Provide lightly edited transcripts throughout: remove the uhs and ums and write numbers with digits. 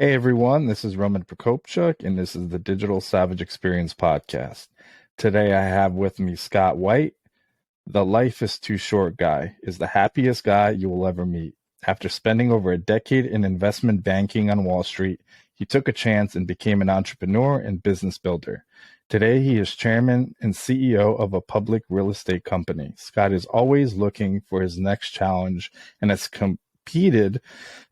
Hey everyone, this is Roman Prokopchuk, and this is the Digital Savage Experience podcast. Today I have with me Scott White. The life is too short guy is the happiest guy you will ever meet. After spending over a decade in investment banking on Wall Street, he took a chance and became an entrepreneur and business builder. Today he is chairman and CEO of a public real estate company. Scott is always looking for his next challenge and has competed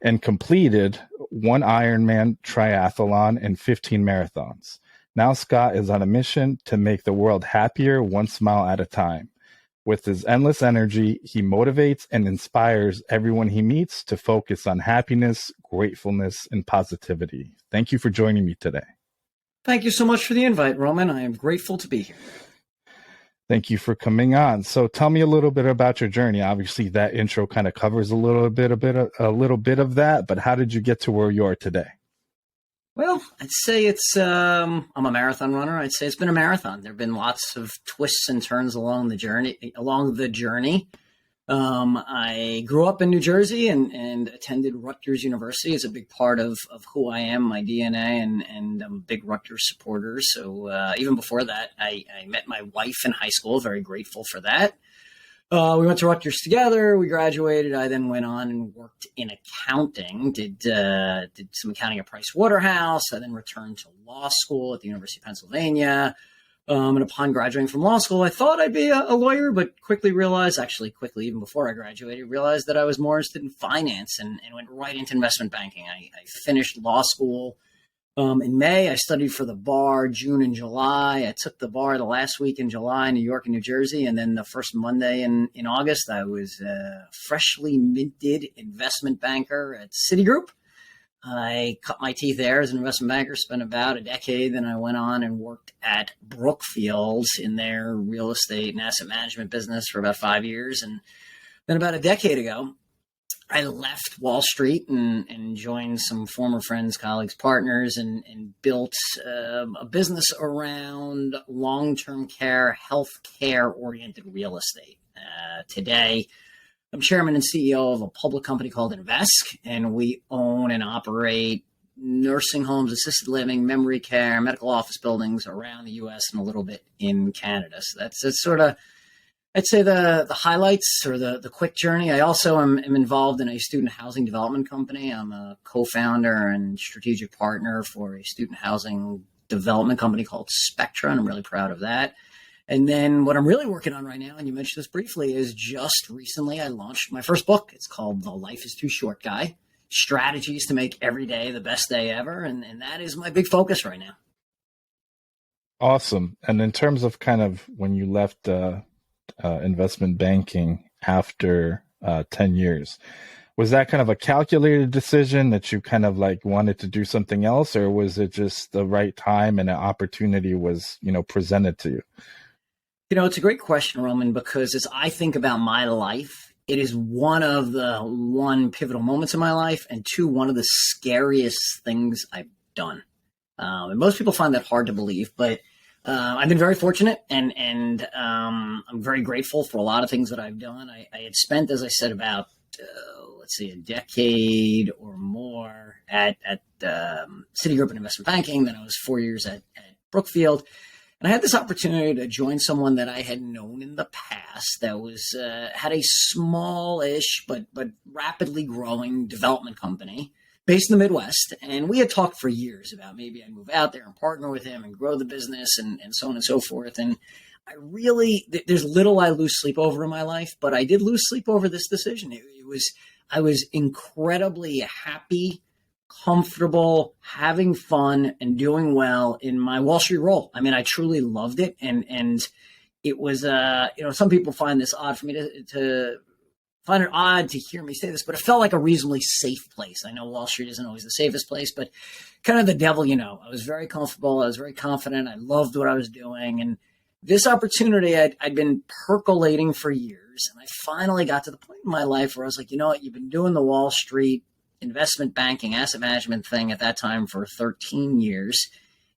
and completed one Ironman triathlon and 15 marathons. Now Scott is on a mission to make the world happier one smile at a time. With his endless energy, he motivates and inspires everyone he meets to focus on happiness, gratefulness, and positivity. Thank you for joining me today. Thank you so much for the invite, Roman. I am grateful to be here. Thank you for coming on. So tell me a little bit about your journey. Obviously, that intro kind of covers a little bit of that, but how did you get to where you are today? Well, I'd say I'm a marathon runner. I'd say it's been a marathon. There have been lots of twists and turns along the journey. I grew up in New Jersey and attended Rutgers University. It's a big part of who I am, my DNA, and I'm a big Rutgers supporter. So even before that, I met my wife in high school. Very grateful for that. We went to Rutgers together. We graduated. I then went on and worked in accounting, did some accounting at Price Waterhouse. I then returned to law school at the University of Pennsylvania. And upon graduating from law school, I thought I'd be a lawyer, but quickly, even before I graduated, realized that I was more interested in finance and went right into investment banking. I finished law school in May. I studied for the bar June and July. I took the bar the last week in July in New York and New Jersey. And then the first Monday in August, I was a freshly minted investment banker at Citigroup. I cut my teeth there as an investment banker, spent about a decade. Then I went on and worked at Brookfield in their real estate and asset management business for about 5 years. And then about a decade ago, I left Wall Street and joined some former friends, colleagues, partners, and built a business around long-term care, healthcare-oriented real estate. Today, I'm chairman and CEO of a public company called Invest, and we own and operate nursing homes, assisted living, memory care, medical office buildings around the U.S. and a little bit in Canada. So that's sort of, I'd say, the highlights or the quick journey. I also am involved in a student housing development company. I'm a co-founder and strategic partner for a student housing development company called Spectra, and I'm really proud of that. And then what I'm really working on right now, and you mentioned this briefly, is just recently I launched my first book. It's called The Life is Too Short Guy, Strategies to Make Every Day the Best Day Ever. And that is my big focus right now. Awesome. And in terms of kind of when you left investment banking after 10 years, was that kind of a calculated decision that you kind of like wanted to do something else, or was it just the right time and an opportunity was, presented to you? It's a great question, Roman, because as I think about my life, it is one pivotal moments in my life, and two, one of the scariest things I've done. And most people find that hard to believe, but I've been very fortunate, and I'm very grateful for a lot of things that I've done. I had spent, as I said, about a decade or more at Citigroup in investment banking. Then I was 4 years at Brookfield. And I had this opportunity to join someone that I had known in the past that was had a smallish but rapidly growing development company based in the Midwest. And we had talked for years about maybe I'd move out there and partner with him and grow the business and so on and so forth. And there's little I lose sleep over in my life, but I did lose sleep over this decision. I was incredibly happy, comfortable, having fun, and doing well in my Wall Street role. I mean, I truly loved it. And it was, some people find this odd for me to find it odd to hear me say this, but it felt like a reasonably safe place. I know Wall Street isn't always the safest place, but kind of the devil, I was very comfortable. I was very confident. I loved what I was doing. And this opportunity I'd been percolating for years. And I finally got to the point in my life where I was like, you know what, you've been doing the Wall Street investment banking, asset management thing at that time for 13 years.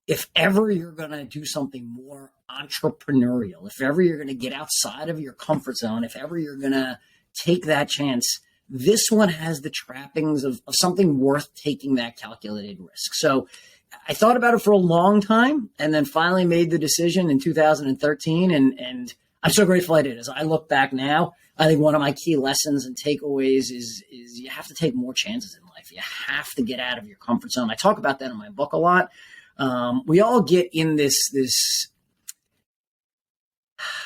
If ever you're going to do something more entrepreneurial, if ever you're going to get outside of your comfort zone, if ever you're going to take that chance, This one has the trappings of something worth taking that calculated risk. So I thought about it for a long time and then finally made the decision in 2013. And I'm so grateful I did. As I look back now, I think one of my key lessons and takeaways is you have to take more chances in life. You have to get out of your comfort zone. I talk about that in my book a lot. We all get in this,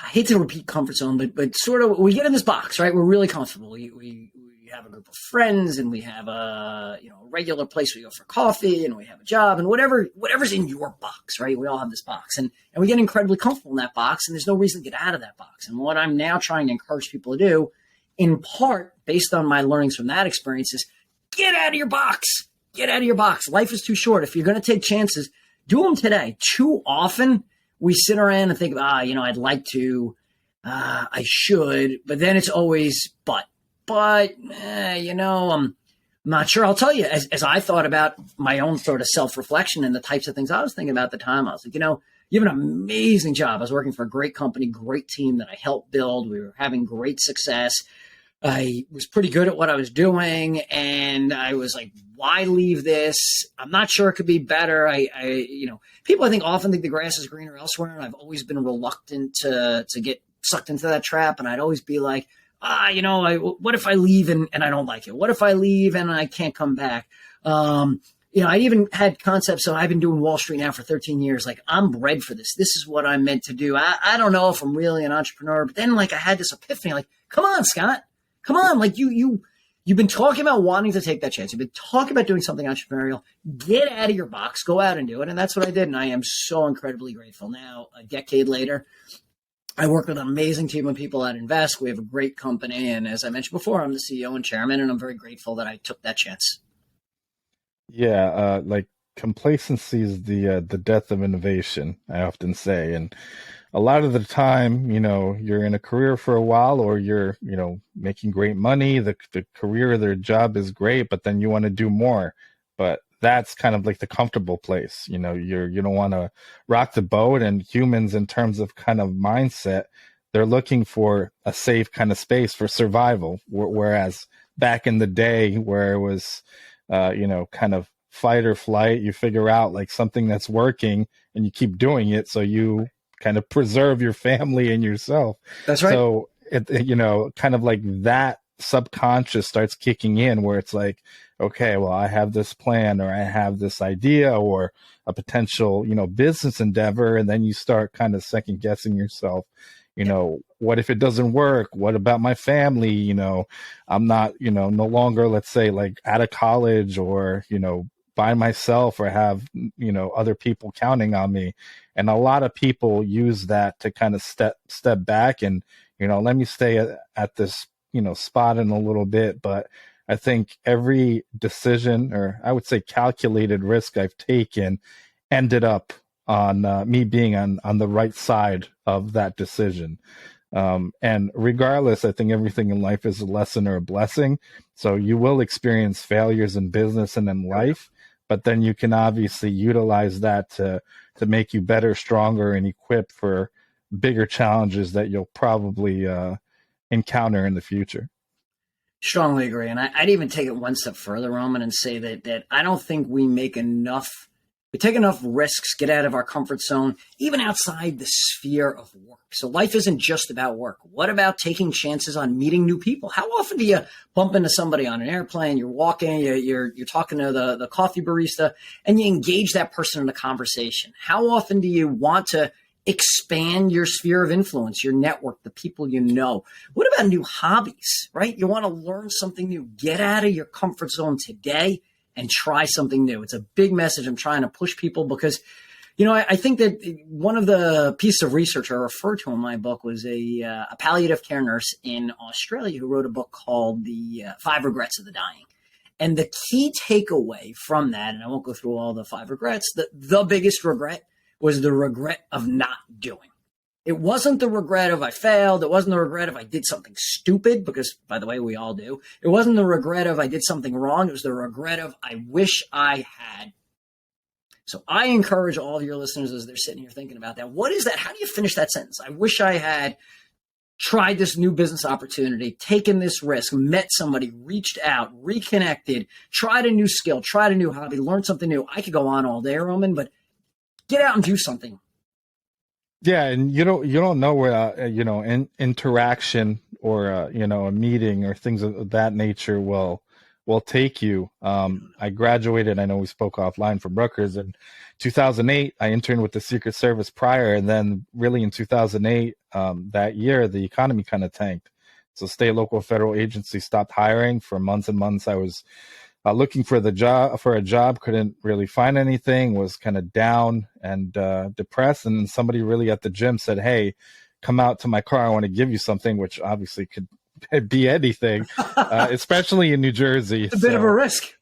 I hate to repeat comfort zone, but sort of we get in this box, right? We're really comfortable. We have a group of friends and we have a regular place we go for coffee and we have a job and whatever's in your box, right? We all have this box and we get incredibly comfortable in that box and there's no reason to get out of that box. And what I'm now trying to encourage people to do, in part based on my learnings from that experience, is get out of your box. Get out of your box. Life is too short. If you're going to take chances, do them today. Too often we sit around and think, I'd like to, I should, but then it's always, I'm not sure. I'll tell you, as I thought about my own sort of self-reflection and the types of things I was thinking about at the time, I was like, you have an amazing job. I was working for a great company, great team that I helped build. We were having great success. I was pretty good at what I was doing. And I was like, why leave this? I'm not sure it could be better. People I think often think the grass is greener elsewhere. And I've always been reluctant to get sucked into that trap. And I'd always be like, what if I leave and I don't like it? What if I leave and I can't come back? I even had concepts. So I've been doing Wall Street now for 13 years. Like, I'm bred for this. This is what I'm meant to do. I don't know if I'm really an entrepreneur, but then I had this epiphany, like, come on, Scott, come on. Like you've been talking about wanting to take that chance. You've been talking about doing something entrepreneurial. Get out of your box, go out and do it. And that's what I did. And I am so incredibly grateful. Now, a decade later, I work with an amazing team of people at Invest. We have a great company. And as I mentioned before, I'm the CEO and chairman, and I'm very grateful that I took that chance. Yeah, like complacency is the death of innovation, I often say. And a lot of the time, you're in a career for a while or you're, making great money. The career or their job is great, but then you want to do more. But that's kind of like the comfortable place. You don't want to rock the boat, and humans in terms of kind of mindset, they're looking for a safe kind of space for survival. Whereas back in the day where it was, kind of fight or flight, you figure out like something that's working and you keep doing it. So you kind of preserve your family and yourself. That's right. So kind of like that subconscious starts kicking in where it's like, okay, well, I have this plan or I have this idea or a potential, business endeavor. And then you start kind of second guessing yourself. What if it doesn't work? What about my family? I'm not, no longer, let's say, like out of college or, by myself or have, other people counting on me. And a lot of people use that to kind of step back and, let me stay at this, spot in a little bit. But I think every decision, or I would say calculated risk I've taken, ended up on me being on the right side of that decision. And regardless, I think everything in life is a lesson or a blessing. So you will experience failures in business and in life, but then you can obviously utilize that to make you better, stronger, and equipped for bigger challenges that you'll probably encounter in the future. Strongly agree. And I'd even take it one step further, Roman, and say that I don't think we take enough risks, get out of our comfort zone, even outside the sphere of work. So life isn't just about work. What about taking chances on meeting new people? How often do you bump into somebody on an airplane, you're walking, you're talking to the coffee barista, and you engage that person in a conversation? How often do you want to expand your sphere of influence, your network, the people you know? What about new hobbies, right? You want to learn something new. Get out of your comfort zone today and try something new. It's a big message I'm trying to push people because, I think that one of the pieces of research I referred to in my book was a palliative care nurse in Australia who wrote a book called The 5 Regrets of the Dying. And the key takeaway from that, and I won't go through all the 5 regrets, the biggest regret was the regret of not doing. It wasn't the regret of I failed. It wasn't the regret of I did something stupid, because, by the way, we all do. It wasn't the regret of I did something wrong. It was the regret of I wish I had. So I encourage all of your listeners as they're sitting here thinking about that. What is that? How do you finish that sentence? I wish I had tried this new business opportunity, taken this risk, met somebody, reached out, reconnected, tried a new skill, tried a new hobby, learned something new. I could go on all day, Roman, but get out and do something. Yeah, and you don't know where interaction or a meeting or things of that nature will take you. I graduated. I know we spoke offline from Rutgers in 2008. I interned with the Secret Service prior, and then really in 2008, that year the economy kind of tanked. So state, local, federal agencies stopped hiring for months and months. I was looking for a job, couldn't really find anything, was kind of down and depressed. And then somebody really at the gym said, "Hey, come out to my car. I want to give you something," which obviously could be anything, especially in New Jersey. It's a bit of a risk.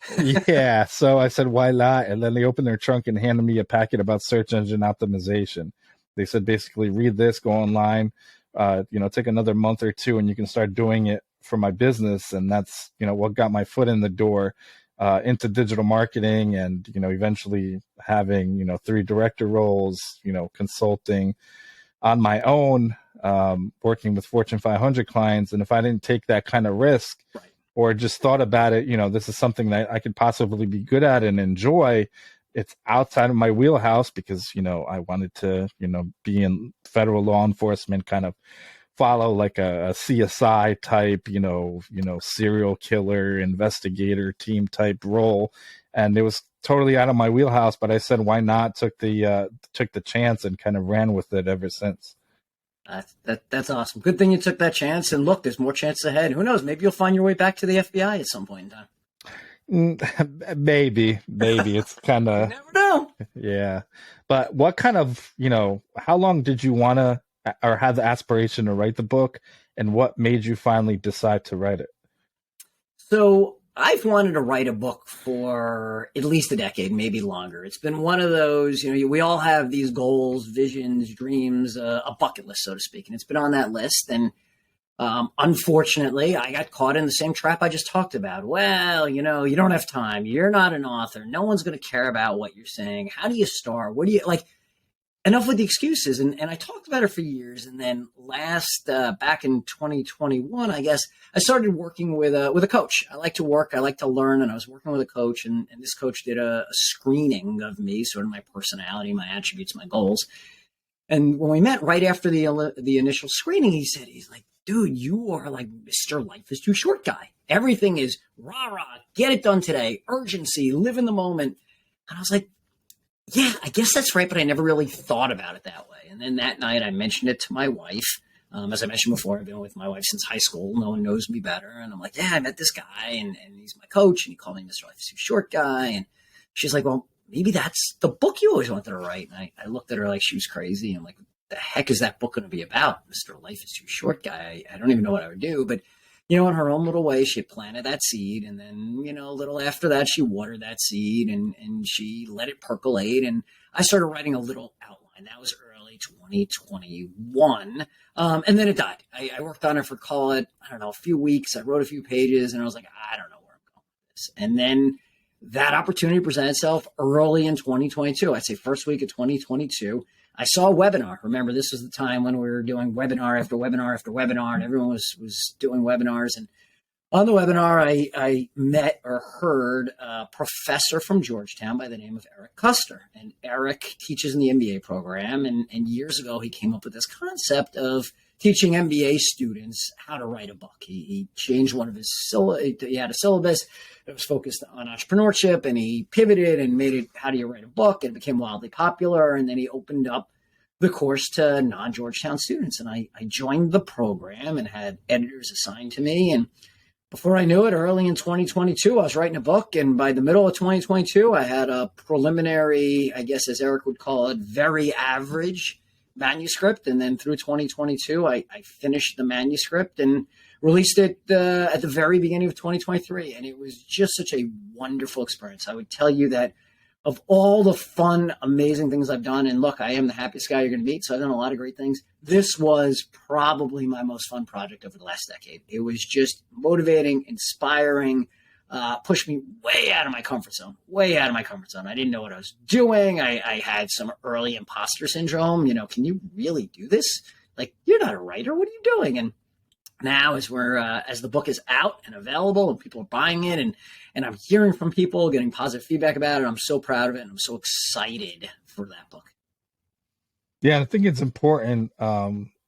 Yeah. So I said, why not? And then they opened their trunk and handed me a packet about search engine optimization. They said, basically, read this, go online, take another month or two, and you can start doing it for my business. And that's, what got my foot in the door into digital marketing, and, eventually having, 3 director roles, consulting on my own, working with Fortune 500 clients. And if I didn't take that kind of risk, Right, or just thought about it, this is something that I could possibly be good at and enjoy, it's outside of my wheelhouse because, I wanted to, be in federal law enforcement, kind of follow like a CSI type, serial killer investigator team type role. And it was totally out of my wheelhouse, but I said, why not? Took the chance and kind of ran with it ever since. That's awesome. Good thing you took that chance. And look, there's more chances ahead. Who knows? Maybe you'll find your way back to the FBI at some point in time. Maybe it's kind of, you never know. Yeah. But what kind of, how long did you want to or have the aspiration to write the book, and what made you finally decide to write it? So I've wanted to write a book for at least a decade, maybe longer. It's been one of those, we all have these goals, visions, dreams, a bucket list, so to speak. And it's been on that list. And unfortunately, I got caught in the same trap I just talked about. Well, you don't have time. You're not an author. No one's going to care about what you're saying. How do you start? What do you like? Enough with the excuses. And I talked about it for years. And then back in 2021, I guess, I started working with a coach. I like to work. I like to learn. And I was working with a coach, and this coach did a screening of me, sort of my personality, my attributes, my goals. And when we met right after the initial screening, he's like, dude, you are like Mr. Life is Too Short guy. Everything is rah, get it done today, urgency, live in the moment. And I was like, yeah, I guess that's right, but I never really thought about it that way. And then that night I mentioned it to my wife. As I mentioned before, I've been with my wife since high school. No one knows me better. And I'm like, yeah, I met this guy, and he's my coach, and he called me Mr. Life is Too Short guy. And she's like, well, maybe that's the book you always wanted to write. And I looked at her like she was crazy. I'm like, what the heck is that book going to be about? Mr. Life is Too Short guy. I don't even know what I would do. But, in her own little way, she had planted that seed. And then, a little after that, she watered that seed and she let it percolate. And I started writing a little outline. That was early 2021. And then it died. I worked on it for, call it, a few weeks. I wrote a few pages, and I was like, I don't know where I'm going with this. And then that opportunity presented itself early in 2022. I'd say first week of 2022. I saw a webinar. Remember, this was the time when we were doing webinar after webinar after webinar, and everyone was doing webinars. And on the webinar, I met or heard a professor from Georgetown by the name of Eric Custer. And Eric teaches in the MBA program. And years ago, he came up with this concept of teaching MBA students how to write a book. He changed one of his he had a syllabus that was focused on entrepreneurship, and he pivoted and made it, how do you write a book? And it became wildly popular. And then he opened up the course to non-Georgetown students. And I joined the program and had editors assigned to me. And before I knew it, early in 2022, I was writing a book. And by the middle of 2022, I had a preliminary, I guess, as Eric would call it, very average manuscript. And then through 2022, I finished the manuscript and released it at the very beginning of 2023. And it was just such a wonderful experience. I would tell you that of all the fun, amazing things I've done, and look, I am the happiest guy you're going to meet, so I've done a lot of great things. This was probably my most fun project over the last decade. It was just motivating, inspiring, pushed me way out of my comfort zone. I didn't know what I was doing. I had some early imposter syndrome. Can you really do this? Like, you're not a writer. What are you doing? And now, as the book is out and available and people are buying it, and I'm hearing from people, getting positive feedback about it, I'm so proud of it, and I'm so excited for that book. Yeah, I think it's important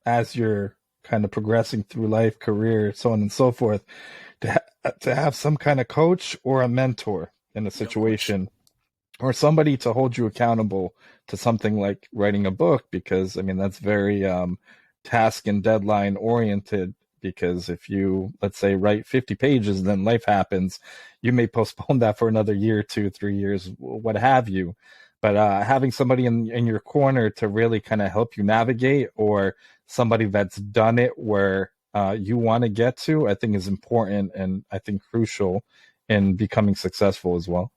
as you're kind of progressing through life, career, so on and so forth, to have some kind of coach or a mentor in a Yeah, of course. situation, or somebody to hold you accountable to something like writing a book, because I mean that's very task and deadline oriented. Because if you, let's say, write 50 pages, then life happens, you may postpone that for another year, 2 3 years, what have you. But having somebody in your corner to really kind of help you navigate, or somebody that's done it where you want to get to, I think is important, and I think crucial in becoming successful as well.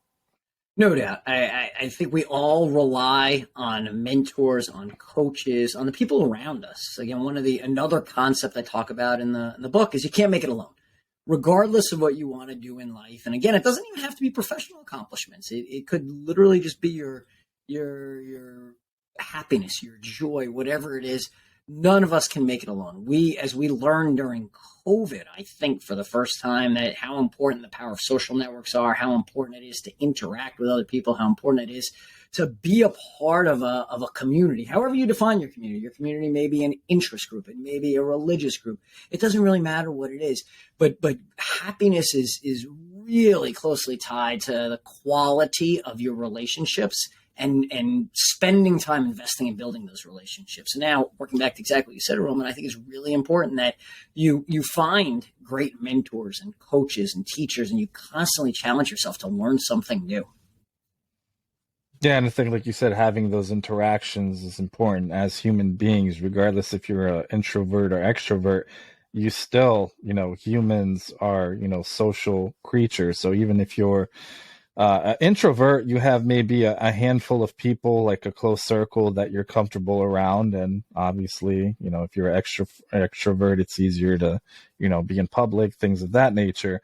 No doubt. I think we all rely on mentors, on coaches, on the people around us. Again, another concept I talk about in the book is you can't make it alone, regardless of what you want to do in life. And again, it doesn't even have to be professional accomplishments. It could literally just be your happiness, your joy, whatever it is. None of us can make it alone. As we learned during COVID, I think for the first time, that how important the power of social networks are, how important it is to interact with other people, how important it is to be a part of a community, however you define your community. Your community may be an interest group, it may be a religious group. It doesn't really matter what it is, but happiness is really closely tied to the quality of your relationships, and spending time investing in building those relationships. And now, working back to exactly what you said, Roman, I think it's really important that you find great mentors and coaches and teachers, and you constantly challenge yourself to learn something new. Yeah, and I think, like you said, having those interactions is important as human beings, regardless if you're an introvert or extrovert. You still, humans are, social creatures. So even if you're an introvert, you have maybe a handful of people, like a close circle that you're comfortable around. And obviously, if you're extrovert, it's easier to, be in public, things of that nature.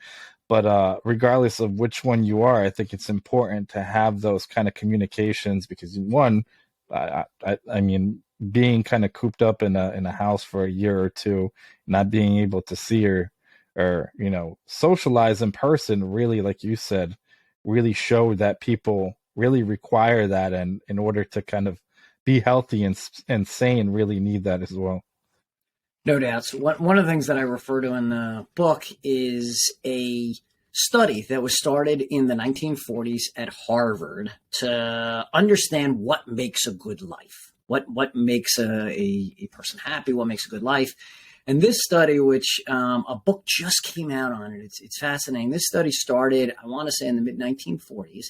But regardless of which one you are, I think it's important to have those kind of communications, because one, I mean, being kind of cooped up in a house for a year or two, not being able to see or socialize in person, really, like you said, really showed that people really require that, and in order to kind of be healthy and sane, really need that as well. No doubt. So one of the things that I refer to in the book is a study that was started in the 1940s at Harvard to understand what makes a good life, what makes a person happy, what makes a good life. And this study, which a book just came out on it, it's fascinating. This study started, I want to say, in the mid 1940s,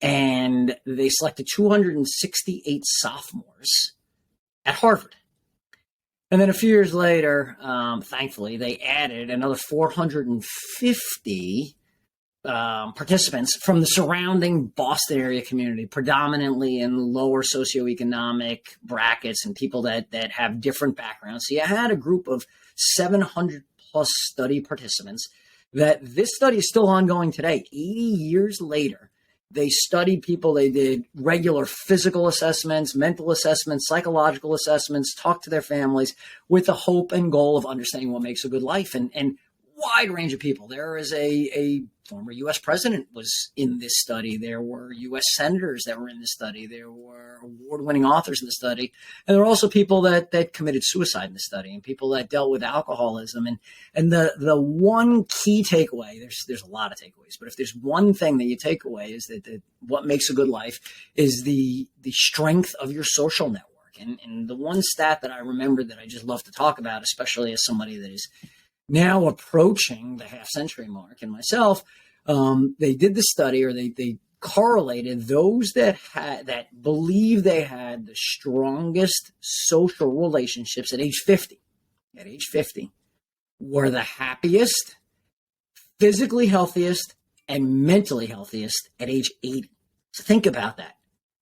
and they selected 268 sophomores at Harvard. And then a few years later, thankfully, they added another 450 participants from the surrounding Boston area community, predominantly in lower socioeconomic brackets and people that have different backgrounds. So you had a group of 700 plus study participants. That this study is still ongoing today, 80 years later. They studied people. They did regular physical assessments, mental assessments, psychological assessments, talked to their families with the hope and goal of understanding what makes a good life. And wide range of people. There is a former U.S. president was in this study. There were U.S. senators that were in this study. There were award-winning authors in the study. And there were also people that committed suicide in the study, and people that dealt with alcoholism. And the one key takeaway, there's a lot of takeaways, but if there's one thing that you take away, is that what makes a good life is the strength of your social network. And the one stat that I remember that I just love to talk about, especially as somebody that is now approaching the half-century mark, and myself, they did the study, or they correlated those that believe they had the strongest social relationships at age 50. At age 50, were the happiest, physically healthiest, and mentally healthiest at age 80. So think about that.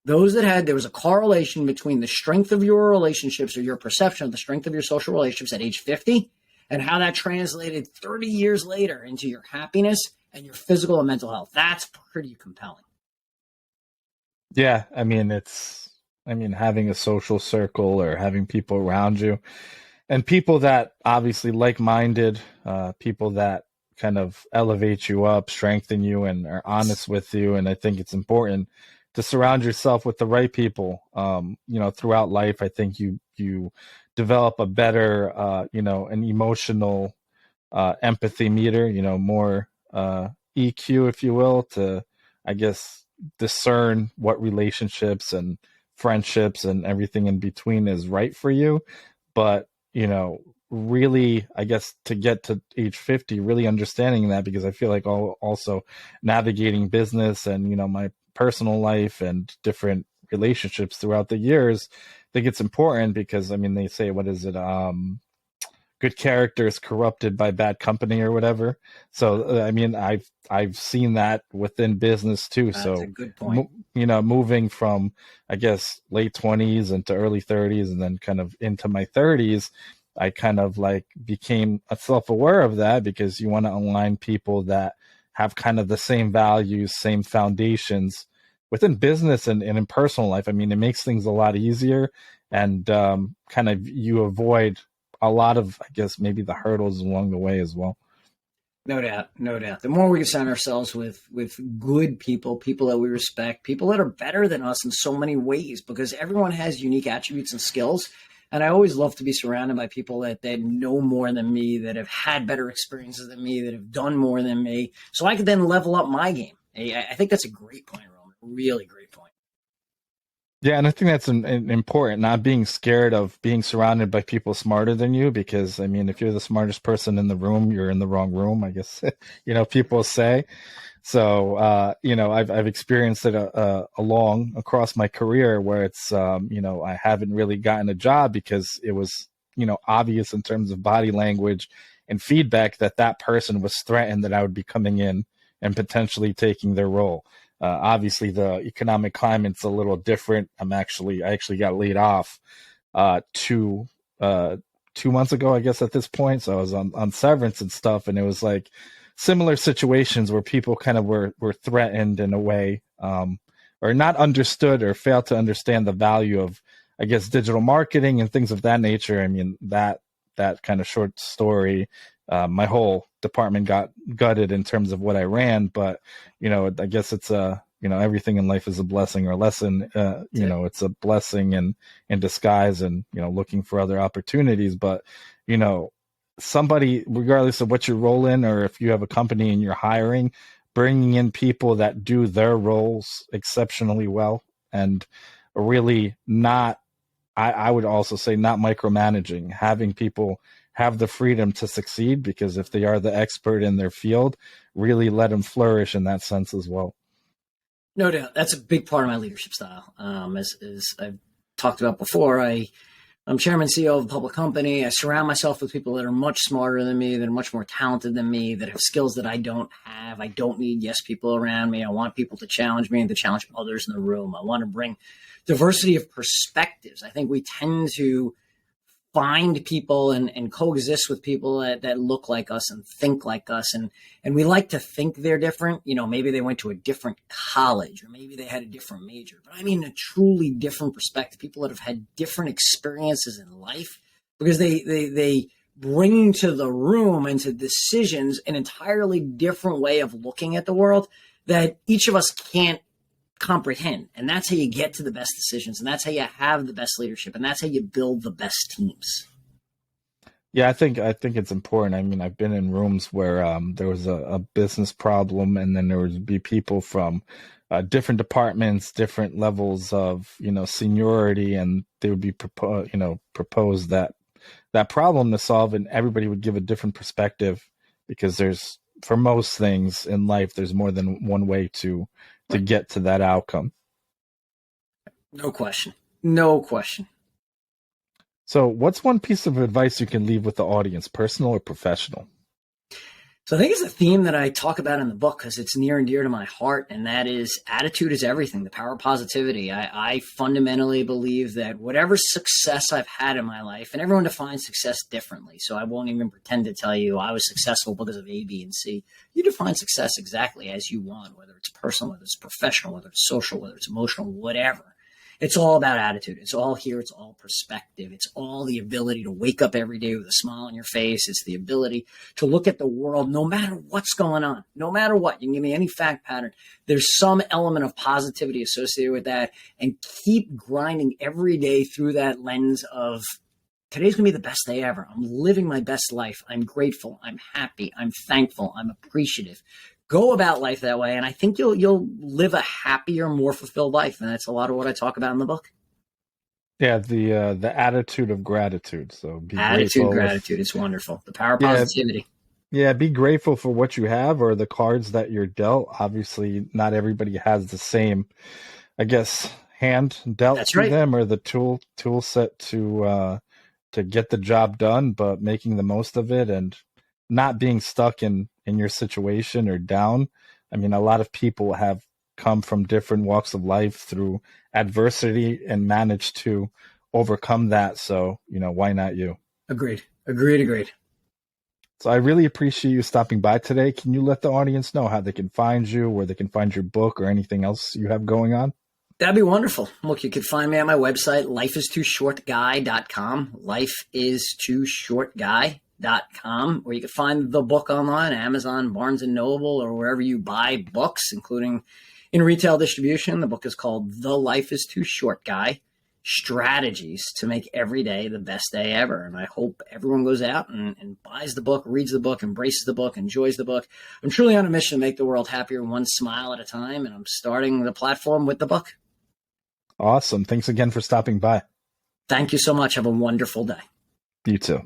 There was a correlation between the strength of your relationships, or your perception of the strength of your social relationships at age 50, and how that translated 30 years later into your happiness and your physical and mental health. That's pretty compelling. Yeah, I mean, having a social circle or having people around you, And people that obviously like-minded, people that kind of elevate you up, strengthen you, and are honest with you. And I think it's important to surround yourself with the right people. Throughout life, I think you develop a better, an emotional empathy meter, more EQ, if you will, to, I guess, discern what relationships and friendships and everything in between is right for you. But, really, I guess, to get to age 50, really understanding that, because I feel like also navigating business and, my personal life and different relationships throughout the years, I think it's important because, I mean, they say, what is it? Good character is corrupted by bad company or whatever. So I mean, I've seen that within business too. That's a So good point. moving from, I guess, late 20s into early 30s and then kind of into my 30s, I kind of like became self-aware of that, because you want to align people that have kind of the same values, same foundations within business and in personal life. I mean, it makes things a lot easier, and kind of you avoid a lot of, I guess, maybe the hurdles along the way as well. No doubt, no doubt. The more we can surround ourselves with good people, people that we respect, people that are better than us in so many ways, because everyone has unique attributes and skills. And I always love to be surrounded by people that know more than me, that have had better experiences than me, that have done more than me, so I could then level up my game. I think that's a great point, Roman. Really great point. Yeah, and I think that's important, not being scared of being surrounded by people smarter than you, because, I mean, if you're the smartest person in the room, you're in the wrong room, I guess, people say. So, I've experienced it along across my career where it's, I haven't really gotten a job because it was, obvious in terms of body language and feedback that that person was threatened that I would be coming in and potentially taking their role. Obviously, the economic climate's a little different. I actually got laid off two uh, 2 months ago, I guess, at this point. So I was on severance and stuff, and it was like similar situations where people kind of were threatened in a way, or not understood or failed to understand the value of, I guess, digital marketing and things of that nature. I mean, that kind of short story, my whole department got gutted in terms of what I ran, but I guess it's everything in life is a blessing or a lesson. It's a blessing in disguise, and looking for other opportunities. But somebody, regardless of what your role in, or if you have a company and you're hiring, bringing in people that do their roles exceptionally well, and really not, I would also say, not micromanaging, having people have the freedom to succeed, because if they are the expert in their field, really let them flourish in that sense as well. No doubt. That's a big part of my leadership style. As I've talked about before, I'm chairman, CEO of a public company. I surround myself with people that are much smarter than me, that are much more talented than me, that have skills that I don't have. I don't need yes people around me. I want people to challenge me and to challenge others in the room. I want to bring diversity of perspectives. I think we tend to find people and coexist with people that look like us and think like us. And we like to think they're different. Maybe they went to a different college, or maybe they had a different major. But I mean a truly different perspective, people that have had different experiences in life, because they bring to the room and to decisions an entirely different way of looking at the world that each of us can't comprehend. And that's how you get to the best decisions, and that's how you have the best leadership, and that's how you build the best teams. Yeah, I think it's important. I mean, I've been in rooms where there was a business problem, and then there would be people from different departments, different levels of seniority, and they would be propose that problem to solve, and everybody would give a different perspective, because there's, for most things in life, there's more than one way to Right. get to that outcome. No question. No question. So, what's one piece of advice you can leave with the audience, personal or professional? So I think it's a theme that I talk about in the book because it's near and dear to my heart, and that is attitude is everything, the power of positivity. I fundamentally believe that whatever success I've had in my life, and everyone defines success differently, so I won't even pretend to tell you I was successful because of A, B, and C. You define success exactly as you want, whether it's personal, whether it's professional, whether it's social, whether it's emotional, whatever. It's all about attitude. It's all here. It's all perspective. It's all the ability to wake up every day with a smile on your face. It's the ability to look at the world no matter what's going on, no matter what. You can give me any fact pattern. There's some element of positivity associated with that, and keep grinding every day through that lens of today's going to be the best day ever. I'm living my best life. I'm grateful. I'm happy. I'm thankful. I'm appreciative. Go about life that way, and I think you'll live a happier, more fulfilled life. And that's a lot of what I talk about in the book. Yeah, the attitude of gratitude. So be Attitude, grateful. gratitude. It's wonderful. The power of Yeah, positivity. yeah, be grateful for what you have or the cards that you're dealt. Obviously, not everybody has the same, I guess, hand dealt That's to right. them or the tool set to get the job done, but making the most of it and not being stuck in your situation or down. I mean, a lot of people have come from different walks of life through adversity and managed to overcome that. So, why not you? Agreed. Agreed. Agreed. So I really appreciate you stopping by today. Can you let the audience know how they can find you, where they can find your book or anything else you have going on? That'd be wonderful. Look, you can find me at my website, lifeistooshortguy.com, lifeistooshortguy.com, or you can find the book online, Amazon, Barnes & Noble, or wherever you buy books, including in retail distribution. The book is called The Life is Too Short Guy, Strategies to Make Every Day the Best Day Ever. And I hope everyone goes out and buys the book, reads the book, embraces the book, enjoys the book. I'm truly on a mission to make the world happier one smile at a time, and I'm starting the platform with the book. Awesome. Thanks again for stopping by. Thank you so much. Have a wonderful day. You too.